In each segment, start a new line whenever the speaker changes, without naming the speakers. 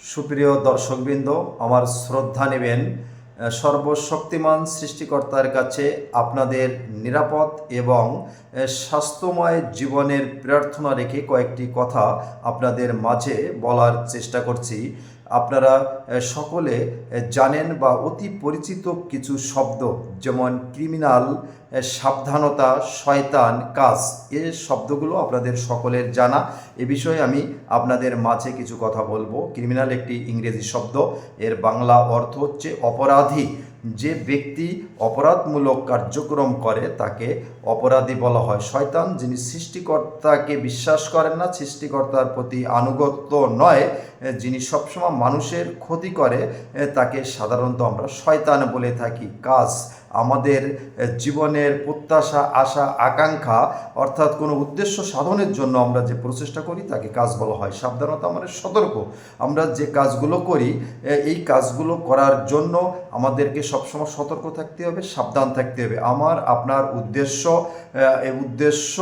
সুপ্রিয় দর্শকবৃন্দ, আমার শ্রদ্ধা নেবেন। সর্বশক্তিমান সৃষ্টিকর্তার কাছে আপনাদের নিরাপদ এবং স্বাস্থ্যময় জীবনের প্রার্থনা রেখে কয়েকটি কথা আপনাদের মাঝে বলার চেষ্টা করছি। আপনারা সকলে জানেন বা অতি পরিচিত কিছু শব্দ, যেমন ক্রিমিনাল, সাবধানতা, শয়তান, কাজ, এ শব্দগুলো আপনাদের সকলের জানা। এ বিষয়ে আমি আপনাদের মাঝে কিছু কথা বলবো। ক্রিমিনাল একটি ইংরেজি শব্দ, এর বাংলা অর্থ হচ্ছে অপরাধী। যে ব্যক্তি অপরাধমূলক কার্যক্রম করে তাকে অপরাধী বলা হয়। শয়তান, যিনি সৃষ্টিকর্তাকে বিশ্বাস করেন না, সৃষ্টিকর্তার প্রতি আনুগত্য নয়, যিনি সবসময় মানুষের ক্ষতি করে, তাকে সাধারণত আমরা শয়তান বলে থাকি। কাজ, আমাদের জীবনের প্রত্যাশা, আশা, আকাঙ্ক্ষা, অর্থাৎ কোনো উদ্দেশ্য সাধনের জন্য আমরা যে প্রচেষ্টা করি তাকে কাজ বলা হয়। সাবধানতা মানে সতর্ক। আমরা যে কাজগুলো করি, এই কাজগুলো করার জন্য আমাদেরকে সবসময় সতর্ক থাকতে হবে, সাবধান থাকতে হবে। আমার আপনার উদ্দেশ্য, এই উদ্দেশ্য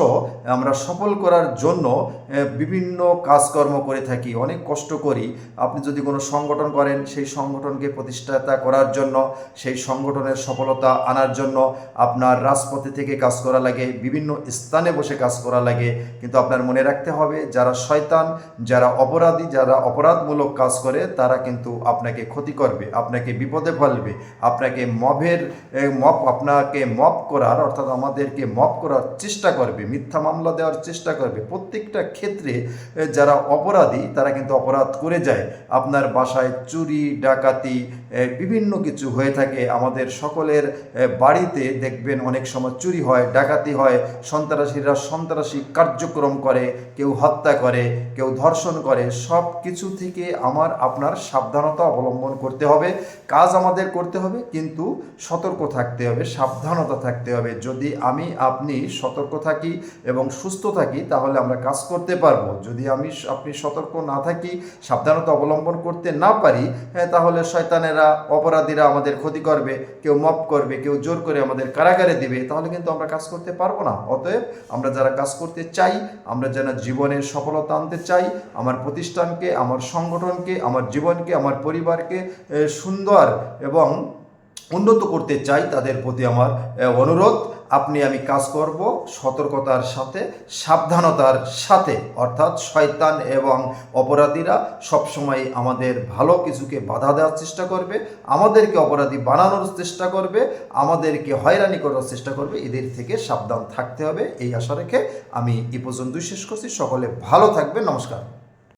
আমরা সফল করার জন্য বিভিন্ন কাজকর্ম করে থাকি, অনেক কষ্ট করি। আপনি যদি কোনো সংগঠন করেন, সেই সংগঠনকে প্রতিষ্ঠাতা করার জন্য, সেই সংগঠনের সফলতা আনার জন্য আপনার রাজপথে থেকে কাজ করা লাগে, বিভিন্ন স্থানে বসে কাজ করা লাগে। কিন্তু আপনার মনে রাখতে হবে, যারা শয়তান, যারা অপরাধী, যারা অপরাধমূলক কাজ করে, তারা কিন্তু আপনাকে ক্ষতি করবে, আপনাকে বিপদে ফেলবে, আপনাকে আপনাকে মব করার, অর্থাৎ আমাদেরকে মব করার চেষ্টা করবে, মিথ্যা মামলা দেওয়ার চেষ্টা করবে। প্রত্যেকটা ক্ষেত্রে যারা অপরাধী তারা কিন্তু অপরাধ করে যায়। আপনার বাসায় চুরি, ডাকাতি, বিভিন্ন কিছু হয়ে থাকে। আমাদের সকলের বাড়িতে দেখবেন অনেক সময় চুরি হয়, ডাকাতি হয়, সন্ত্রাসীরা সন্ত্রাসী কার্যক্রম করে, কেউ হত্যা করে, কেউ ধর্ষণ করে। সব কিছু থেকে আমার আপনার সাবধানতা অবলম্বন করতে হবে। কাজ আমাদের করতে হবে, কিন্তু সতর্ক থাকতে হবে, সাবধানতা থাকতে হবে। যদি আপনি সতর্ক থাকি এবং সুস্থ থাকি, তাহলে আমরা কাজ করতে পারবো। যদি আপনি সতর্ক না থাকি, সাবধানতা অবলম্বন করতে না পারি, তাহলে শয়তানেরা, অপরাধীরা আমাদের ক্ষতি করবে, কেউ মপ করবে, কেউ জোর করে আমাদের কারাগারে দিবে, তাহলে কিন্তু আমরা কাজ করতে পারবো না। অতএব আমরা যারা কাজ করতে চাই, আমরা যারা জীবনের সফলতা আনতে চাই, আমার প্রতিষ্ঠানকে, আমার সংগঠনকে, আমার জীবনকে, আমার পরিবারকে সুন্দর এবং উন্নত করতে চাই, তাদের প্রতি আমার অনুরোধ, আমি কাজ করব সতর্কতার সাথে, সাবধানতার সাথে। অর্থাৎ শয়তান এবং অপরাধীরা সবসময় আমাদের ভালো কিছুকে বাধা দেওয়ার চেষ্টা করবে, আমাদেরকে অপরাধী বানানোর চেষ্টা করবে, আমাদেরকে হয়রানি করার চেষ্টা করবে। এদের থেকে সাবধান থাকতে হবে, এই আশা রেখে আমি এ পর্যন্তই শেষ করছি। সকলে ভালো থাকবেন। নমস্কার।